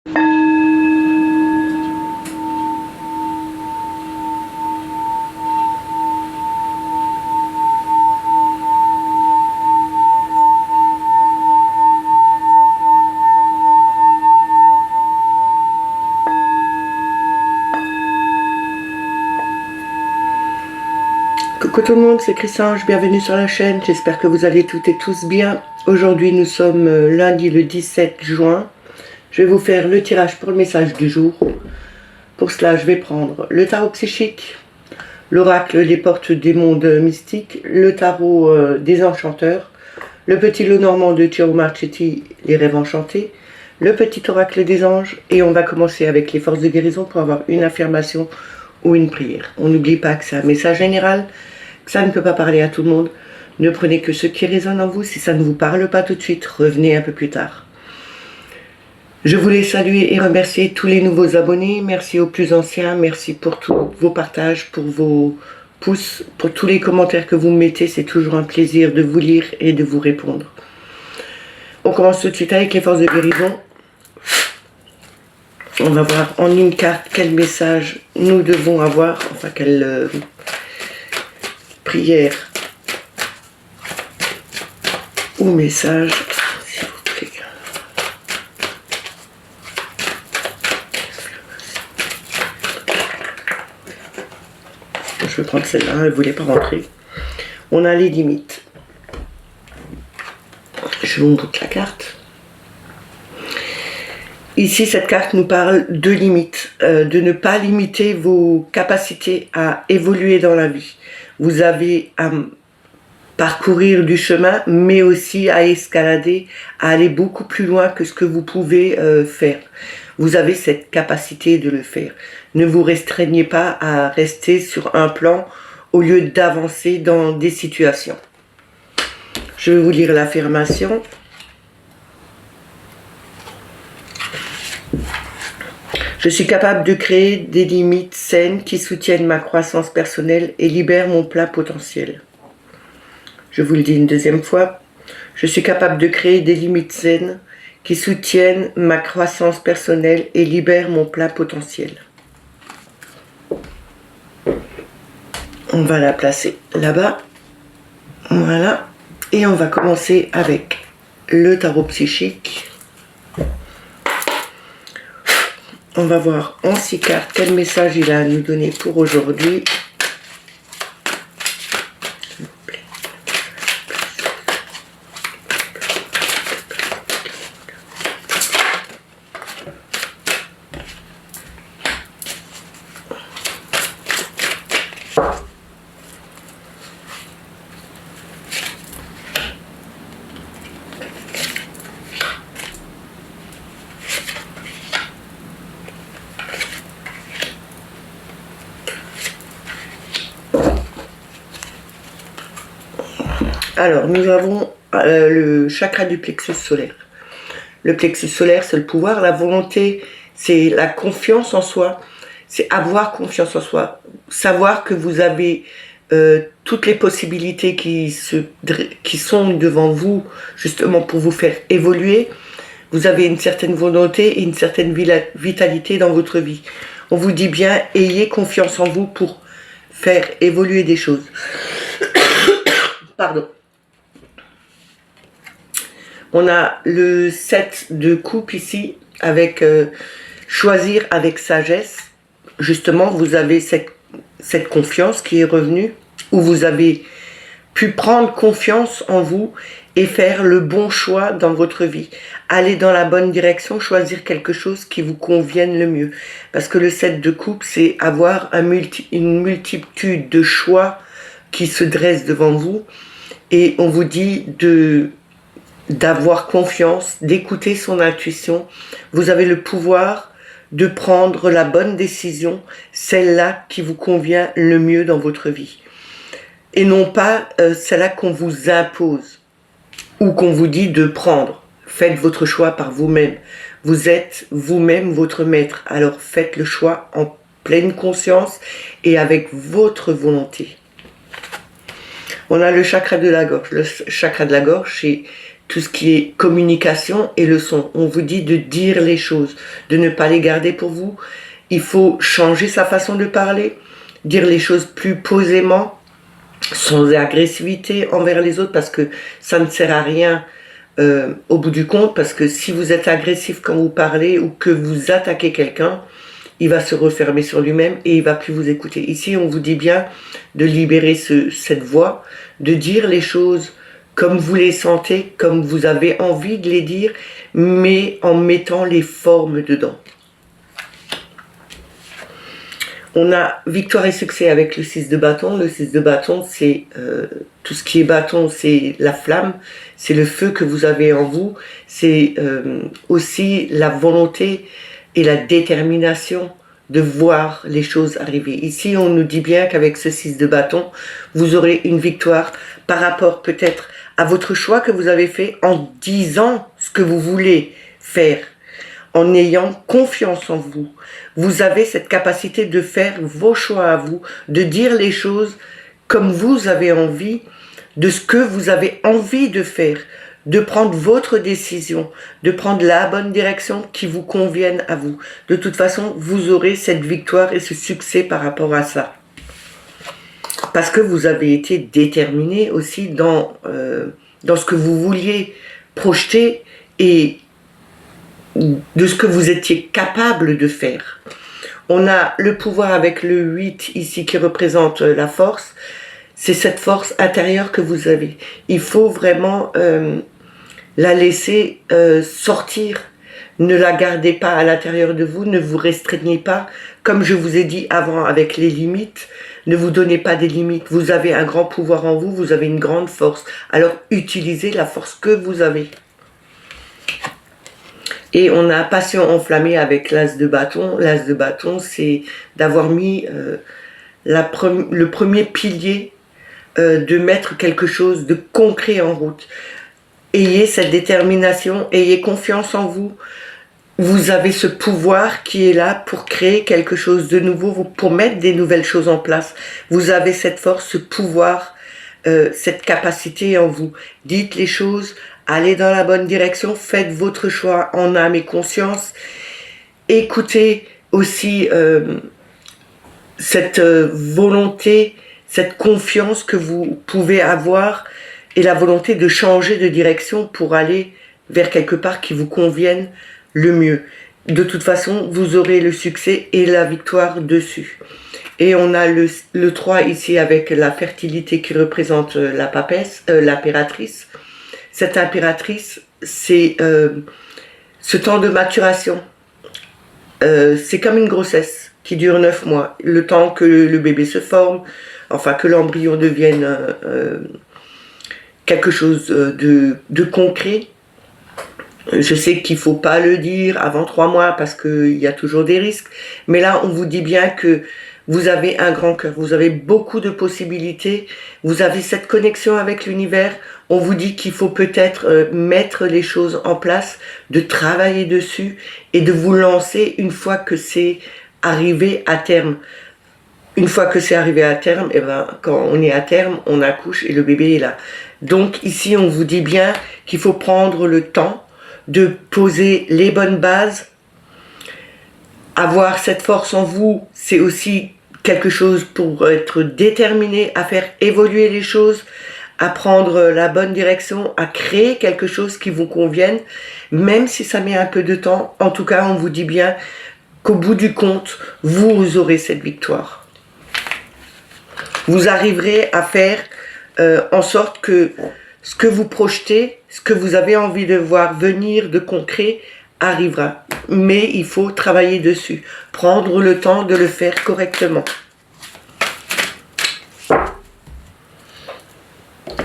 Coucou tout le monde, c'est Chris-Ange, bienvenue sur la chaîne, j'espère que vous allez toutes et tous bien. Aujourd'hui nous sommes lundi le 17 juin, je vais vous faire le tirage pour le message du jour. Pour cela je vais prendre le tarot psychique, l'oracle des portes des mondes mystiques, le tarot des enchanteurs, le petit lot normand de Chiaro Marchetti, les rêves enchantés, le petit oracle des anges et on va commencer avec les forces de guérison pour avoir une affirmation ou une prière. On n'oublie pas que c'est un message général, que ça ne peut pas parler à tout le monde. Ne prenez que ce qui résonne en vous. Si ça ne vous parle pas tout de suite, revenez un peu plus tard. Je voulais saluer et remercier tous les nouveaux abonnés. Merci aux plus anciens. Merci pour tous vos partages, pour vos pouces, pour tous les commentaires que vous mettez. C'est toujours un plaisir de vous lire et de vous répondre. On commence tout de suite avec les forces de guérison. On va voir en une carte quel message nous devons avoir, enfin quelle prière ou message, s'il vous plaît. Je vais prendre celle-là, elle ne voulait pas rentrer. On a les limites. Je vous montre la carte. Ici, cette carte nous parle de limites, de ne pas limiter vos capacités à évoluer dans la vie. Vous avez à parcourir du chemin, mais aussi à escalader, à aller beaucoup plus loin que ce que vous pouvez faire. Vous avez cette capacité de le faire. Ne vous restreignez pas à rester sur un plan au lieu d'avancer dans des situations. Je vais vous lire l'affirmation. Je suis capable de créer des limites saines qui soutiennent ma croissance personnelle et libèrent mon plein potentiel. Je vous le dis une deuxième fois. Je suis capable de créer des limites saines qui soutiennent ma croissance personnelle et libèrent mon plein potentiel. On va la placer là-bas. Voilà. Et on va commencer avec le tarot psychique. On va voir en 6 cartes quel message il a à nous donner pour aujourd'hui. S'il vous plaît. Alors, nous avons le chakra du plexus solaire. Le plexus solaire, c'est le pouvoir, la volonté, c'est la confiance en soi, c'est avoir confiance en soi, savoir que vous avez toutes les possibilités qui sont devant vous, justement pour vous faire évoluer. Vous avez une certaine volonté et une certaine vitalité dans votre vie. On vous dit bien, ayez confiance en vous pour faire évoluer des choses. Pardon. On a le 7 de coupe ici, avec choisir avec sagesse. Justement, vous avez cette confiance qui est revenue, où vous avez pu prendre confiance en vous et faire le bon choix dans votre vie. Aller dans la bonne direction, choisir quelque chose qui vous convienne le mieux. Parce que le 7 de coupe, c'est avoir une multitude de choix qui se dressent devant vous. Et on vous dit d'avoir confiance, d'écouter son intuition. Vous avez le pouvoir de prendre la bonne décision, celle-là qui vous convient le mieux dans votre vie. Et non pas celle-là qu'on vous impose ou qu'on vous dit de prendre. Faites votre choix par vous-même. Vous êtes vous-même votre maître. Alors faites le choix en pleine conscience et avec votre volonté. On a le chakra de la gorge. Le chakra de la gorge, c'est tout ce qui est communication et leçon. On vous dit de dire les choses, de ne pas les garder pour vous. Il faut changer sa façon de parler, dire les choses plus posément, sans agressivité envers les autres, parce que ça ne sert à rien au bout du compte, parce que si vous êtes agressif quand vous parlez ou que vous attaquez quelqu'un, il va se refermer sur lui-même et il va plus vous écouter. Ici, on vous dit bien de libérer cette voix, de dire les choses comme vous les sentez, comme vous avez envie de les dire, mais en mettant les formes dedans. On a victoire et succès avec le 6 de bâton. Le 6 de bâton, c'est tout ce qui est bâton, c'est la flamme, c'est le feu que vous avez en vous, c'est aussi la volonté et la détermination de voir les choses arriver. Ici, on nous dit bien qu'avec ce 6 de bâton, vous aurez une victoire par rapport peut-être à votre choix que vous avez fait en disant ce que vous voulez faire, en ayant confiance en vous. Vous avez cette capacité de faire vos choix à vous, de dire les choses comme vous avez envie, de ce que vous avez envie de faire, de prendre votre décision, de prendre la bonne direction qui vous convienne à vous. De toute façon, vous aurez cette victoire et ce succès par rapport à ça. Parce que vous avez été déterminé aussi dans ce que vous vouliez projeter et de ce que vous étiez capable de faire. On a le pouvoir avec le 8 ici qui représente la force. C'est cette force intérieure que vous avez. Il faut vraiment la laisser sortir. Ne la gardez pas à l'intérieur de vous, ne vous restreignez pas. Comme je vous ai dit avant avec les limites, ne vous donnez pas des limites. Vous avez un grand pouvoir en vous, vous avez une grande force. Alors utilisez la force que vous avez. Et on a passion enflammée avec l'as de bâton. L'as de bâton, c'est d'avoir mis le premier pilier, de mettre quelque chose de concret en route. Ayez cette détermination, ayez confiance en vous. Vous avez ce pouvoir qui est là pour créer quelque chose de nouveau, pour mettre des nouvelles choses en place. Vous avez cette force, ce pouvoir, cette capacité en vous. Dites les choses, allez dans la bonne direction, faites votre choix en âme et conscience. Écoutez aussi cette volonté, cette confiance que vous pouvez avoir et la volonté de changer de direction pour aller vers quelque part qui vous convienne le mieux. De toute façon, vous aurez le succès et la victoire dessus. Et on a le 3 ici avec la fertilité qui représente la papesse, l'impératrice. Cette impératrice, c'est ce temps de maturation. C'est comme une grossesse qui dure 9 mois. Le temps que le bébé se forme, enfin que l'embryon devienne quelque chose de concret. Je sais qu'il ne faut pas le dire avant 3 mois parce qu'il y a toujours des risques. Mais là, on vous dit bien que vous avez un grand cœur, vous avez beaucoup de possibilités, vous avez cette connexion avec l'univers. On vous dit qu'il faut peut-être mettre les choses en place, de travailler dessus et de vous lancer une fois que c'est arrivé à terme. Une fois que c'est arrivé à terme, et ben, quand on est à terme, on accouche et le bébé est là. Donc ici, on vous dit bien qu'il faut prendre le temps de poser les bonnes bases. Avoir cette force en vous, c'est aussi quelque chose pour être déterminé à faire évoluer les choses, à prendre la bonne direction, à créer quelque chose qui vous convienne, même si ça met un peu de temps. En tout cas, on vous dit bien qu'au bout du compte, vous aurez cette victoire. Vous arriverez à faire en sorte que ce que vous projetez, ce que vous avez envie de voir venir de concret, arrivera. Mais il faut travailler dessus, prendre le temps de le faire correctement.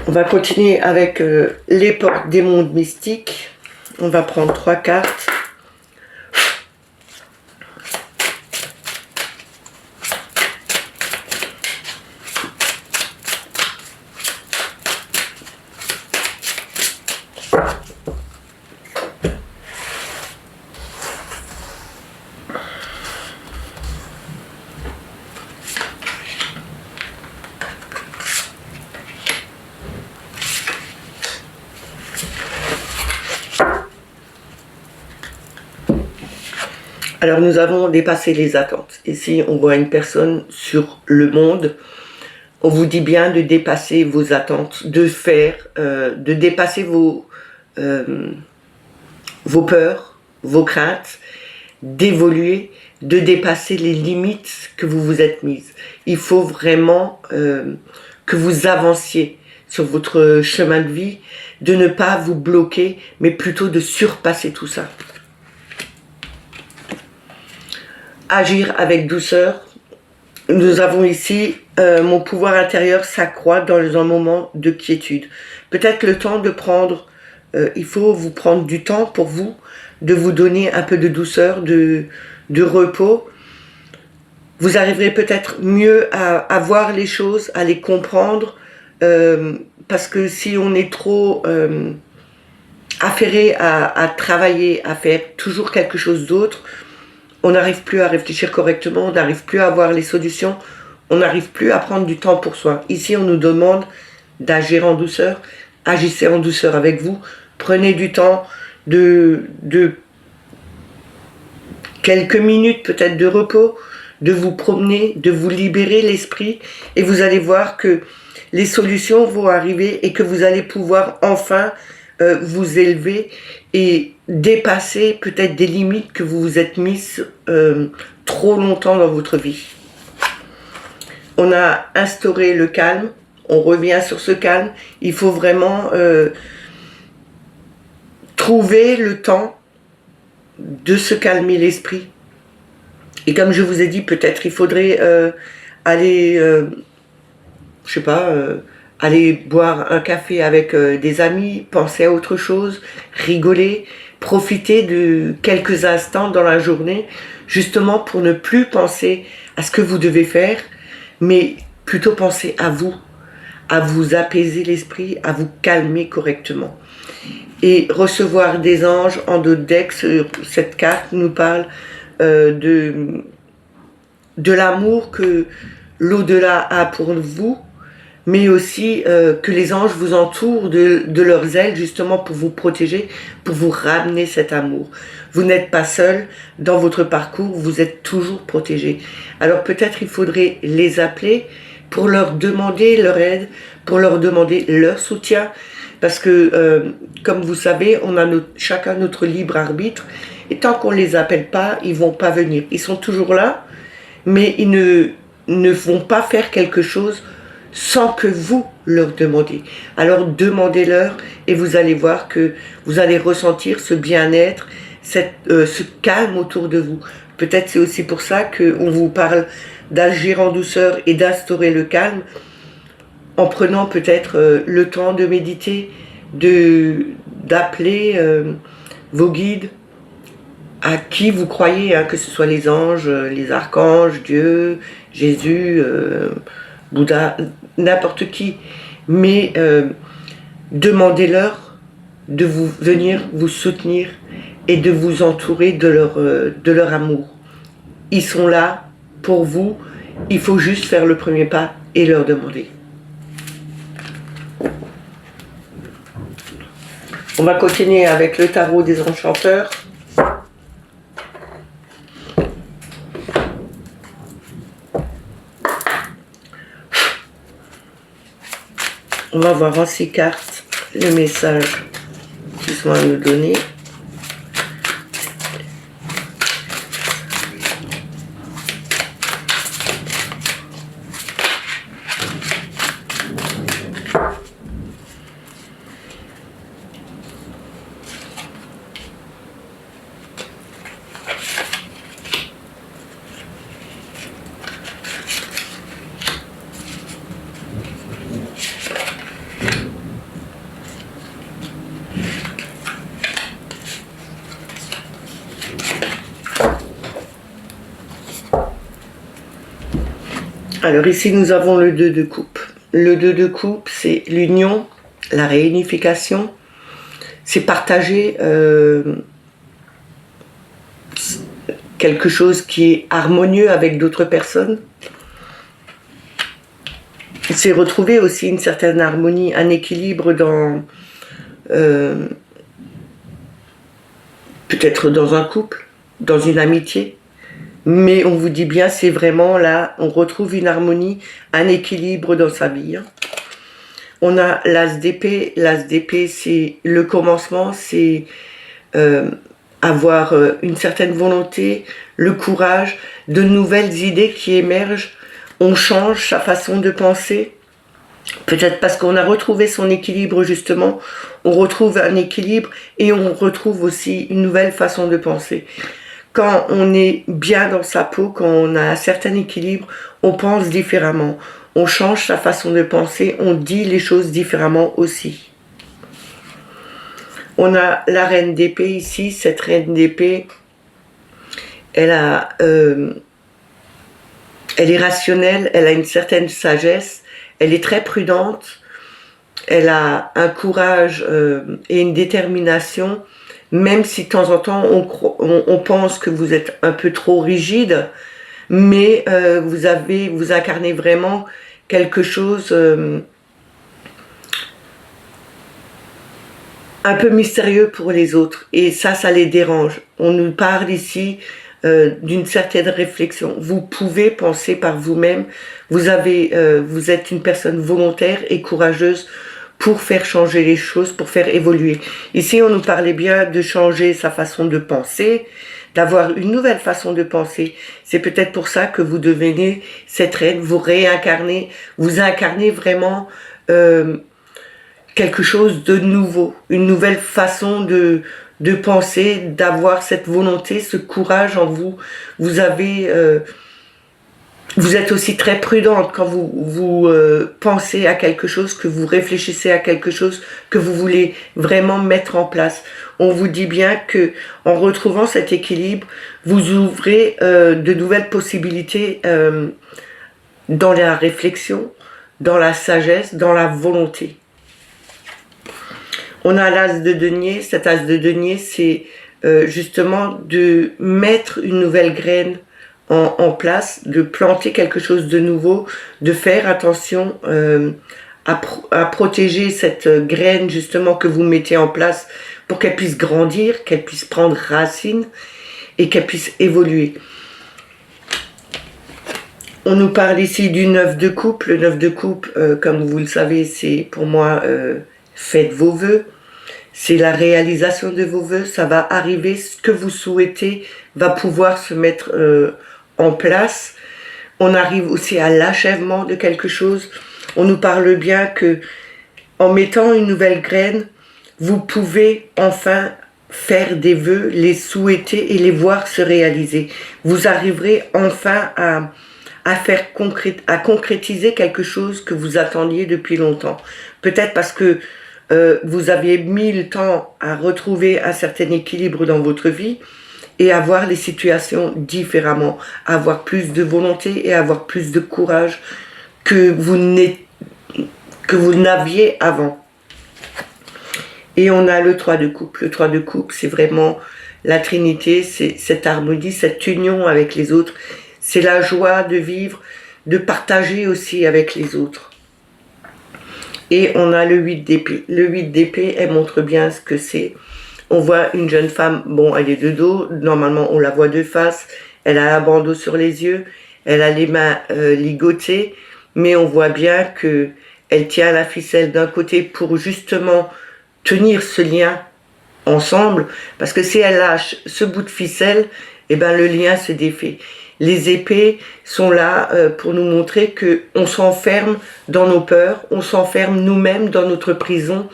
On va continuer avec les portes des mondes mystiques. On va prendre 3 cartes. Alors nous avons dépassé les attentes. Ici, on voit une personne sur le monde. On vous dit bien de dépasser vos attentes, de dépasser vos peurs, vos craintes, d'évoluer, de dépasser les limites que vous vous êtes mises. Il faut vraiment que vous avanciez sur votre chemin de vie, de ne pas vous bloquer, mais plutôt de surpasser tout ça. Agir avec douceur. Nous avons ici, mon pouvoir intérieur s'accroît dans un moment de quiétude. Peut-être le temps de prendre, il faut vous prendre du temps pour vous, de vous donner un peu de douceur, de repos. Vous arriverez peut-être mieux à voir les choses, à les comprendre, parce que si on est trop affairé à travailler, à faire toujours quelque chose d'autre, on n'arrive plus à réfléchir correctement, on n'arrive plus à voir les solutions, on n'arrive plus à prendre du temps pour soi. Ici, on nous demande d'agir en douceur. Agissez en douceur avec vous. Prenez du temps de quelques minutes peut-être de repos, de vous promener, de vous libérer l'esprit, et vous allez voir que les solutions vont arriver et que vous allez pouvoir enfin vous élever et dépasser peut-être des limites que vous vous êtes mises trop longtemps dans votre vie. On a instauré le calme, on revient sur ce calme. Il faut vraiment trouver le temps de se calmer l'esprit. Et comme je vous ai dit, peut-être il faudrait aller, je sais pas, aller boire un café avec des amis, penser à autre chose, rigoler, profiter de quelques instants dans la journée, justement pour ne plus penser à ce que vous devez faire, mais plutôt penser à vous apaiser l'esprit, à vous calmer correctement. Et recevoir des anges en dodex, cette carte nous parle de l'amour que l'au-delà a pour vous, mais aussi que les anges vous entourent de leurs ailes justement pour vous protéger, pour vous ramener cet amour. Vous n'êtes pas seul dans votre parcours, vous êtes toujours protégé. Alors peut-être il faudrait les appeler pour leur demander leur aide, pour leur demander leur soutien, parce que comme vous savez, on a chacun notre libre arbitre, et tant qu'on ne les appelle pas, ils ne vont pas venir. Ils sont toujours là, mais ils ne vont pas faire quelque chose sans que vous leur demandiez. Alors demandez-leur et vous allez voir que vous allez ressentir ce bien-être, ce calme autour de vous. Peut-être c'est aussi pour ça qu'on vous parle d'agir en douceur et d'instaurer le calme, en prenant peut-être le temps de méditer, d'appeler vos guides, à qui vous croyez, hein, que ce soit les anges, les archanges, Dieu, Jésus, Bouddha, n'importe qui, mais demandez-leur de venir vous soutenir et de vous entourer de leur amour. Ils sont là pour vous, il faut juste faire le premier pas et leur demander. On va continuer avec le tarot des enchanteurs. On va voir en 6 cartes le message qu'ils sont à nous donner. Alors ici, nous avons le 2 de coupe. Le 2 de coupe, c'est l'union, la réunification. C'est partager quelque chose qui est harmonieux avec d'autres personnes. C'est retrouver aussi une certaine harmonie, un équilibre dans peut-être dans un couple, dans une amitié. Mais on vous dit bien, c'est vraiment là, on retrouve une harmonie, un équilibre dans sa vie. On a l'as d'épée. L'as d'épée, c'est le commencement, c'est avoir une certaine volonté, le courage, de nouvelles idées qui émergent. On change sa façon de penser. Peut-être parce qu'on a retrouvé son équilibre justement, on retrouve un équilibre et on retrouve aussi une nouvelle façon de penser. Quand on est bien dans sa peau, quand on a un certain équilibre, on pense différemment. On change sa façon de penser, on dit les choses différemment aussi. On a la reine d'épée ici, cette reine d'épée, elle est rationnelle, elle a une certaine sagesse, elle est très prudente, elle a un courage et une détermination, même si de temps en temps on pense que vous êtes un peu trop rigide, mais vous incarnez vraiment quelque chose un peu mystérieux pour les autres, et ça les dérange. On nous parle ici d'une certaine réflexion. Vous pouvez penser par vous-même, vous êtes une personne volontaire et courageuse pour faire changer les choses, pour faire évoluer. Ici, on nous parlait bien de changer sa façon de penser, d'avoir une nouvelle façon de penser. C'est peut-être pour ça que vous devenez cette reine, vous réincarnez, vous incarnez vraiment quelque chose de nouveau, une nouvelle façon de penser, d'avoir cette volonté, ce courage en vous. Vous êtes aussi très prudente quand vous pensez à quelque chose, que vous réfléchissez à quelque chose que vous voulez vraiment mettre en place. On vous dit bien que en retrouvant cet équilibre, vous ouvrez de nouvelles possibilités dans la réflexion, dans la sagesse, dans la volonté. On a l'as de denier. Cet as de denier, c'est justement de mettre une nouvelle graine en place, de planter quelque chose de nouveau, de faire attention à protéger cette graine justement que vous mettez en place pour qu'elle puisse grandir, qu'elle puisse prendre racine et qu'elle puisse évoluer. On nous parle ici du 9 de coupe. Le 9 de coupe, comme vous le savez, c'est pour moi, faites vos vœux. C'est la réalisation de vos vœux, ça va arriver, ce que vous souhaitez va pouvoir se mettre en place. On arrive aussi à l'achèvement de quelque chose. On nous parle bien que en mettant une nouvelle graine, vous pouvez enfin faire des vœux, les souhaiter et les voir se réaliser. Vous arriverez enfin à concrétiser quelque chose que vous attendiez depuis longtemps. Peut-être parce que vous aviez mis le temps à retrouver un certain équilibre dans votre vie et à voir les situations différemment, avoir plus de volonté et avoir plus de courage que vous n'aviez avant. Et on a le 3 de coupe. Le 3 de coupe, c'est vraiment la Trinité, c'est cette harmonie, cette union avec les autres. C'est la joie de vivre, de partager aussi avec les autres. Et on a le 8 d'épée. Le 8 d'épée, elle montre bien ce que c'est. On voit une jeune femme, bon, elle est de dos, normalement on la voit de face, elle a un bandeau sur les yeux, elle a les mains ligotées, mais on voit bien que elle tient la ficelle d'un côté pour justement tenir ce lien ensemble, parce que si elle lâche ce bout de ficelle, eh ben le lien se défait. Les épées sont là pour nous montrer que on s'enferme dans nos peurs, on s'enferme nous-mêmes dans notre prison.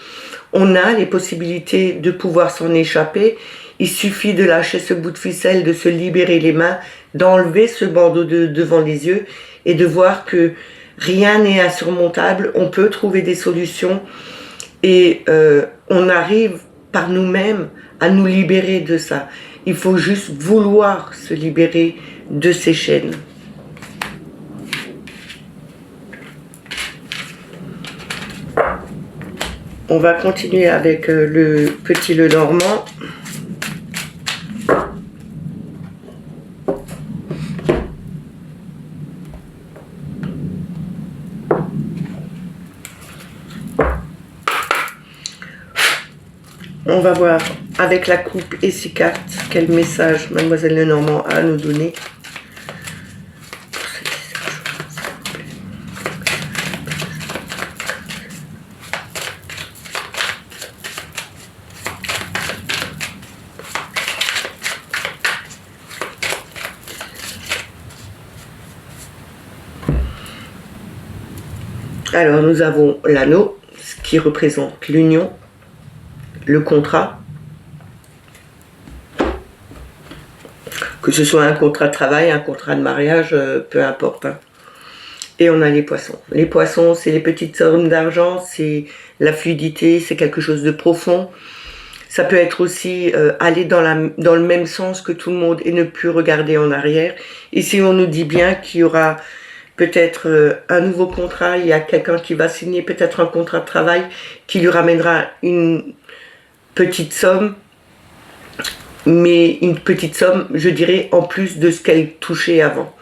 On a les possibilités de pouvoir s'en échapper. Il suffit de lâcher ce bout de ficelle, de se libérer les mains, d'enlever ce bandeau devant les yeux et de voir que rien n'est insurmontable. On peut trouver des solutions et on arrive par nous-mêmes à nous libérer de ça. Il faut juste vouloir se libérer de ces chaînes. On va continuer avec le petit Lenormand. On va voir avec la coupe et 6 cartes, quel message Mademoiselle Lenormand a à nous donner? Alors, nous avons l'anneau, ce qui représente l'union, le contrat, que ce soit un contrat de travail, un contrat de mariage, peu importe. Hein. Et on a les poissons. Les poissons, c'est les petites sommes d'argent, c'est la fluidité, c'est quelque chose de profond. Ça peut être aussi aller dans le même sens que tout le monde et ne plus regarder en arrière. Ici, on nous dit bien qu'il y aura peut-être un nouveau contrat, il y a quelqu'un qui va signer peut-être un contrat de travail qui lui ramènera une petite somme, mais une petite somme, je dirais, en plus de ce qu'elle touchait avant.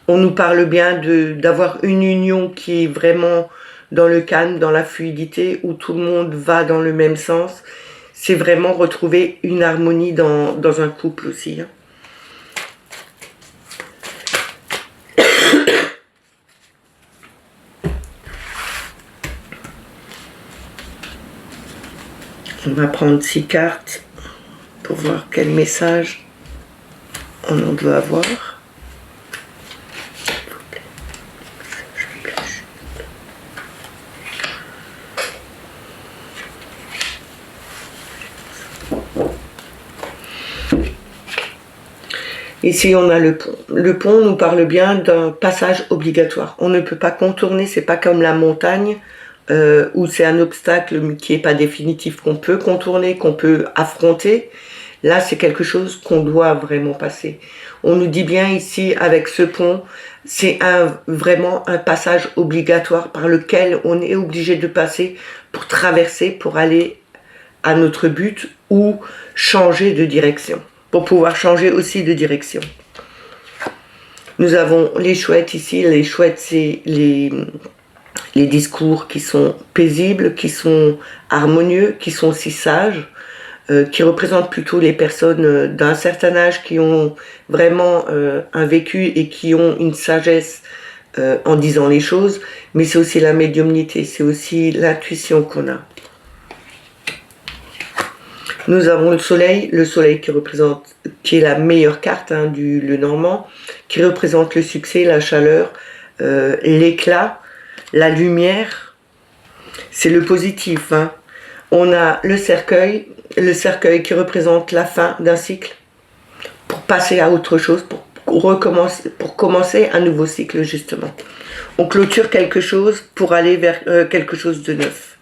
On nous parle bien d'avoir une union qui est vraiment dans le calme, dans la fluidité, où tout le monde va dans le même sens. C'est vraiment retrouver une harmonie dans un couple aussi. Hein. On va prendre 6 cartes pour voir quel message on en doit avoir. Ici, on a le pont. Le pont nous parle bien d'un passage obligatoire. On ne peut pas contourner, c'est pas comme la montagne où c'est un obstacle qui n'est pas définitif, qu'on peut contourner, qu'on peut affronter. Là, c'est quelque chose qu'on doit vraiment passer. On nous dit bien ici, avec ce pont, c'est vraiment un passage obligatoire par lequel on est obligé de passer pour traverser, pour aller à notre but ou changer de direction. Pour pouvoir changer aussi de direction. Nous avons les chouettes ici. Les chouettes, c'est les discours qui sont paisibles, qui sont harmonieux, qui sont aussi sages, qui représentent plutôt les personnes d'un certain âge qui ont vraiment un vécu et qui ont une sagesse en disant les choses. Mais c'est aussi la médiumnité, c'est aussi l'intuition qu'on a. Nous avons le soleil qui est la meilleure carte hein, du Lenormand, qui représente le succès, la chaleur, l'éclat, la lumière. C'est le positif. Hein. On a le cercueil qui représente la fin d'un cycle, pour passer à autre chose, pour commencer un nouveau cycle justement. On clôture quelque chose pour aller vers quelque chose de neuf.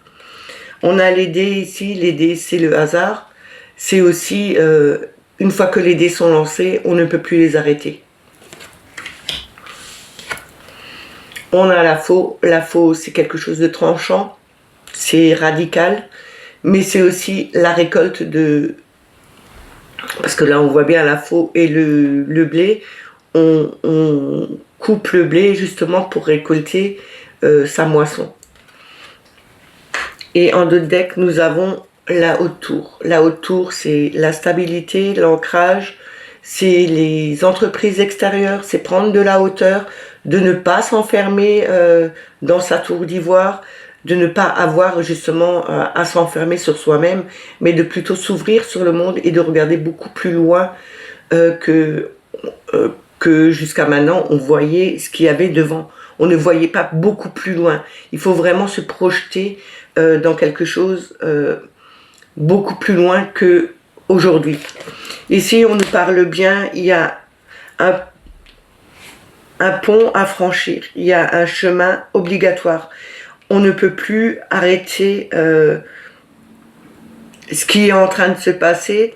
On a les dés ici, les dés c'est le hasard. C'est aussi, une fois que les dés sont lancés, on ne peut plus les arrêter. On a la faux. La faux, c'est quelque chose de tranchant, c'est radical, mais c'est aussi la récolte de... Parce que là, on voit bien la faux et le blé. On coupe le blé justement pour récolter sa moisson. Et en deux decks, nous avons la haute tour. La haute tour, c'est la stabilité, l'ancrage, c'est les entreprises extérieures, c'est prendre de la hauteur, de ne pas s'enfermer dans sa tour d'ivoire, de ne pas avoir justement à s'enfermer sur soi-même, mais de plutôt s'ouvrir sur le monde et de regarder beaucoup plus loin que jusqu'à maintenant on voyait ce qu'il y avait devant. On ne voyait pas beaucoup plus loin. Il faut vraiment se projeter dans quelque chose beaucoup plus loin que aujourd'hui. Ici, on nous parle bien, il y a un pont à franchir, il y a un chemin obligatoire. On ne peut plus arrêter ce qui est en train de se passer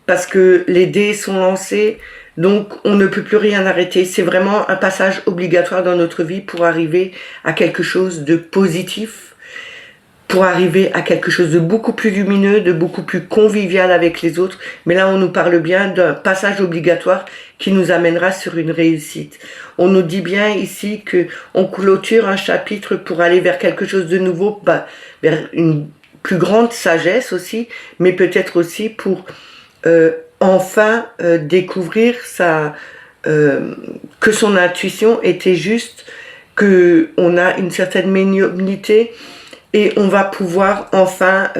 parce que les dés sont lancés, donc on ne peut plus rien arrêter. C'est vraiment un passage obligatoire dans notre vie pour arriver à quelque chose de positif, pour arriver à quelque chose de beaucoup plus lumineux, de beaucoup plus convivial avec les autres. Mais là, on nous parle bien d'un passage obligatoire qui nous amènera sur une réussite. On nous dit bien ici qu'on clôture un chapitre pour aller vers quelque chose de nouveau, vers plus grande sagesse aussi, mais peut-être aussi pour enfin découvrir que son intuition était juste, qu'on a une certaine médiumnité et on va pouvoir enfin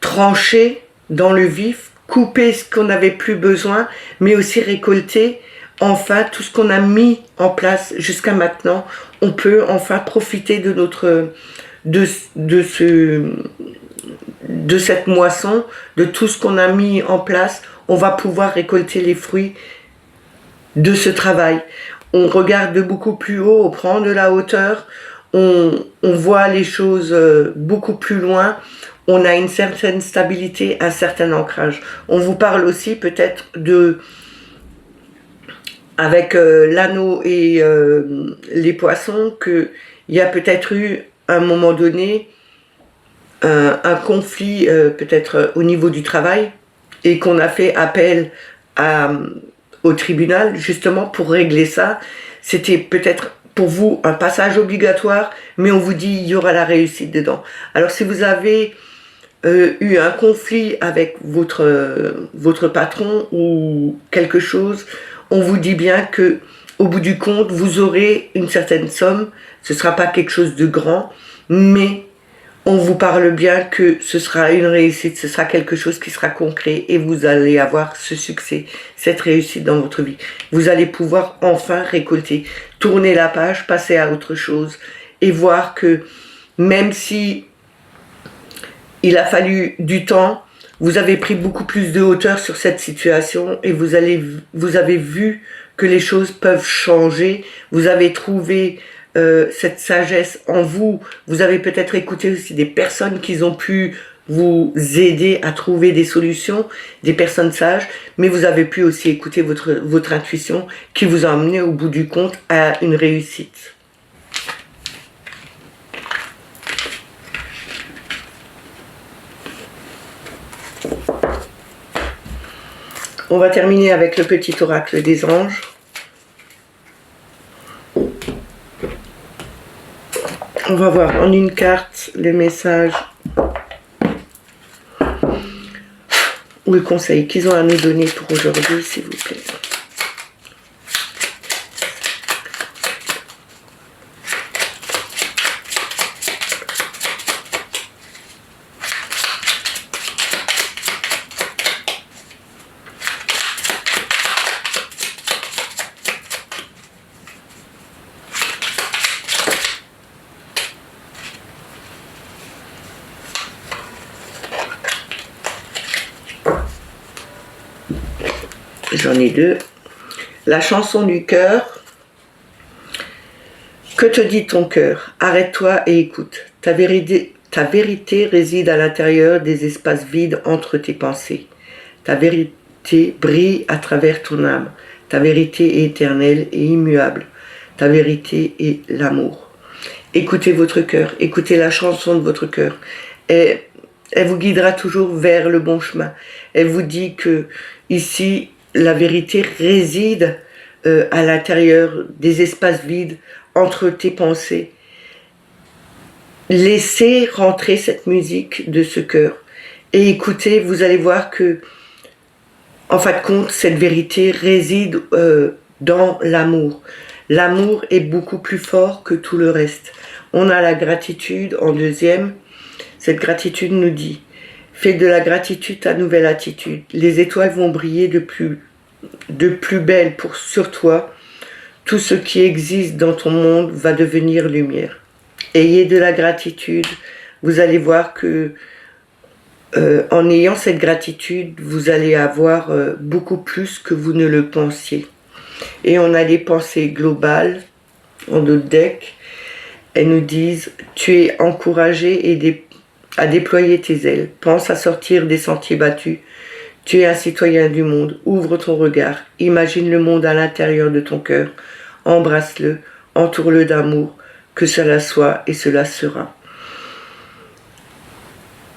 trancher dans le vif, couper ce qu'on n'avait plus besoin, mais aussi récolter enfin tout ce qu'on a mis en place jusqu'à maintenant. On peut enfin profiter de cette moisson, de tout ce qu'on a mis en place. On va pouvoir récolter les fruits de ce travail. On regarde de beaucoup plus haut, on prend de la hauteur, on voit les choses beaucoup plus loin, on a une certaine stabilité, un certain ancrage. On vous parle aussi peut-être avec l'anneau et les poissons, qu'il y a peut-être eu à un moment donné un conflit peut-être au niveau du travail et qu'on a fait appel au tribunal justement pour régler ça. C'était peut-être pour vous un passage obligatoire, mais on vous dit il y aura la réussite dedans. Alors si vous avez eu un conflit avec votre patron ou quelque chose, on vous dit bien que au bout du compte, vous aurez une certaine somme. Ce ne sera pas quelque chose de grand, mais on vous parle bien que ce sera une réussite, ce sera quelque chose qui sera concret et vous allez avoir ce succès, cette réussite dans votre vie. Vous allez pouvoir enfin récolter, tourner la page, passer à autre chose et voir que même si il a fallu du temps, vous avez pris beaucoup plus de hauteur sur cette situation et vous avez vu que les choses peuvent changer. Vous avez trouvé cette sagesse en vous. Vous avez peut-être écouté aussi des personnes qui ont pu vous aider à trouver des solutions, des personnes sages, mais vous avez pu aussi écouter votre intuition qui vous a amené au bout du compte à une réussite. On va terminer avec le petit oracle des anges. On va voir en une carte le message ou le conseil qu'ils ont à nous donner pour aujourd'hui, s'il vous plaît. J'en ai deux. La chanson du cœur. Que te dit ton cœur? Arrête-toi et écoute. Ta vérité réside à l'intérieur des espaces vides entre tes pensées. Ta vérité brille à travers ton âme. Ta vérité est éternelle et immuable. Ta vérité est l'amour. Écoutez votre cœur. Écoutez la chanson de votre cœur. Elle vous guidera toujours vers le bon chemin. Elle vous dit que ici, la vérité réside à l'intérieur des espaces vides entre tes pensées. Laissez rentrer cette musique de ce cœur et écoutez, vous allez voir que, en fin de compte, cette vérité réside dans l'amour. L'amour est beaucoup plus fort que tout le reste. On a la gratitude en deuxième. Cette gratitude nous dit: fais de la gratitude ta nouvelle attitude. Les étoiles vont briller de plus belle sur toi. Tout ce qui existe dans ton monde va devenir lumière. Ayez de la gratitude. Vous allez voir que en ayant cette gratitude, vous allez avoir beaucoup plus que vous ne le pensiez. Et on a les pensées globales en d'autres decks. Elles nous disent: tu es encouragé à déployer tes ailes. Pense à sortir des sentiers battus. Tu es un citoyen du monde. Ouvre ton regard. Imagine le monde à l'intérieur de ton cœur. Embrasse-le. Entoure-le d'amour. Que cela soit et cela sera.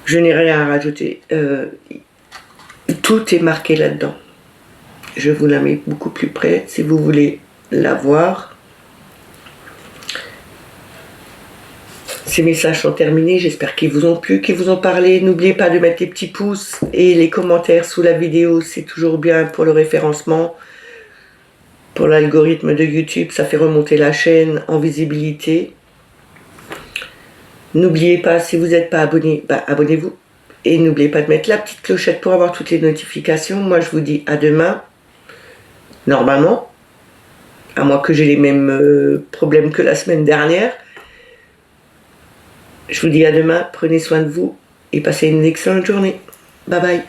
Je n'ai rien à rajouter. Tout est marqué là-dedans. Je vous la mets beaucoup plus près si vous voulez la voir. Ces messages sont terminés, j'espère qu'ils vous ont plu, qu'ils vous ont parlé. N'oubliez pas de mettre les petits pouces et les commentaires sous la vidéo, c'est toujours bien pour le référencement. Pour l'algorithme de YouTube, ça fait remonter la chaîne en visibilité. N'oubliez pas, si vous n'êtes pas abonné, abonnez-vous. Et n'oubliez pas de mettre la petite clochette pour avoir toutes les notifications. Moi, je vous dis à demain, normalement, à moins que j'ai les mêmes problèmes que la semaine dernière. Je vous dis à demain, prenez soin de vous et passez une excellente journée. Bye bye.